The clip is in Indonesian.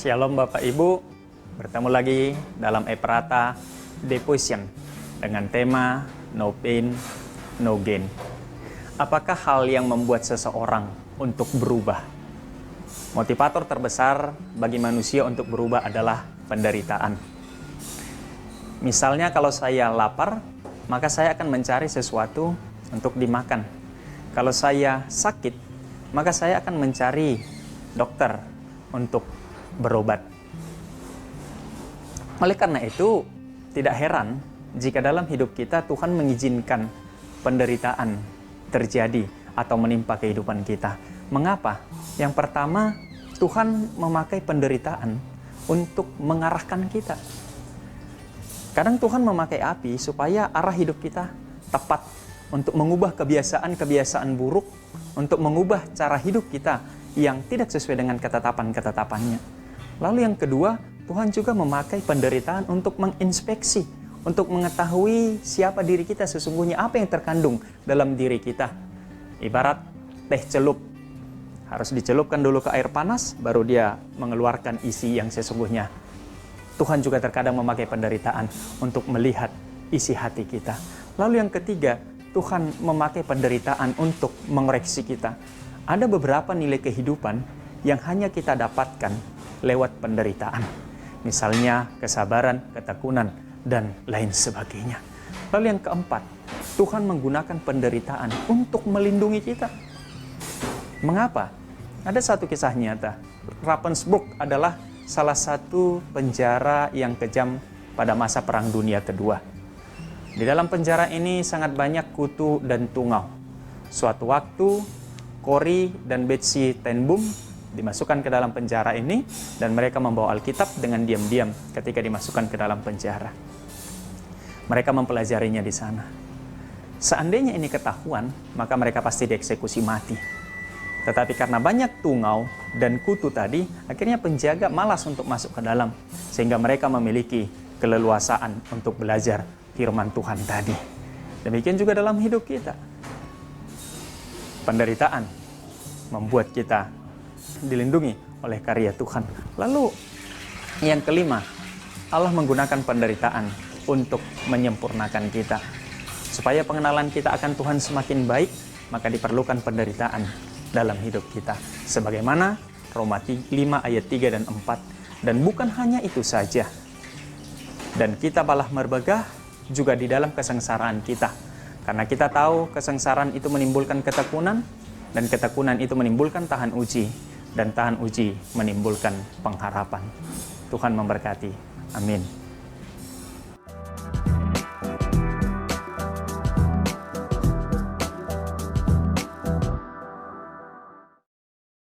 Shalom Bapak Ibu, bertemu lagi dalam Ephrata Devotion dengan tema No Pain, No Gain. Apakah hal yang membuat seseorang untuk berubah? Motivator terbesar bagi manusia untuk berubah adalah penderitaan. Misalnya kalau saya lapar, maka saya akan mencari sesuatu untuk dimakan. Kalau saya sakit, maka saya akan mencari dokter untuk berobat. Oleh karena itu, tidak heran jika dalam hidup kita Tuhan mengizinkan penderitaan terjadi atau menimpa kehidupan kita. Mengapa? Yang pertama, Tuhan memakai penderitaan untuk mengarahkan kita. Kadang Tuhan memakai api supaya arah hidup kita tepat, untuk mengubah kebiasaan-kebiasaan buruk, untuk mengubah cara hidup kita yang tidak sesuai dengan ketetapan-ketetapannya. Lalu yang kedua, Tuhan juga memakai penderitaan untuk menginspeksi, untuk mengetahui siapa diri kita sesungguhnya, apa yang terkandung dalam diri kita. Ibarat teh celup, harus dicelupkan dulu ke air panas, baru dia mengeluarkan isi yang sesungguhnya. Tuhan juga terkadang memakai penderitaan untuk melihat isi hati kita. Lalu yang ketiga, Tuhan memakai penderitaan untuk mengoreksi kita. Ada beberapa nilai kehidupan yang hanya kita dapatkan lewat penderitaan. Misalnya kesabaran, ketekunan, dan lain sebagainya. Lalu yang keempat, Tuhan menggunakan penderitaan untuk melindungi kita. Mengapa? Ada satu kisah nyata. Ravensbrück adalah salah satu penjara yang kejam pada masa Perang Dunia Kedua. Di dalam penjara ini sangat banyak kutu dan tungau. Suatu waktu, Corrie dan Betsy ten Boom dimasukkan ke dalam penjara ini, dan mereka membawa Alkitab dengan diam-diam ketika dimasukkan ke dalam penjara. Mereka mempelajarinya di sana. Seandainya ini ketahuan, maka mereka pasti dieksekusi mati. Tetapi karena banyak tungau dan kutu tadi, akhirnya penjaga malas untuk masuk ke dalam, sehingga mereka memiliki keleluasaan untuk belajar firman Tuhan tadi. Demikian juga dalam hidup kita. Penderitaan membuat kita dilindungi oleh karya Tuhan. Lalu yang kelima, Allah menggunakan penderitaan untuk menyempurnakan kita. Supaya pengenalan kita akan Tuhan semakin baik, maka diperlukan penderitaan dalam hidup kita. Sebagaimana Roma 5 ayat 3 dan 4. Dan bukan hanya itu saja. Dan kita malah merbegah juga di dalam kesengsaraan kita. Karena kita tahu kesengsaraan itu menimbulkan ketekunan, dan ketekunan itu menimbulkan tahan uji, dan tahan uji menimbulkan pengharapan. Tuhan memberkati. Amin.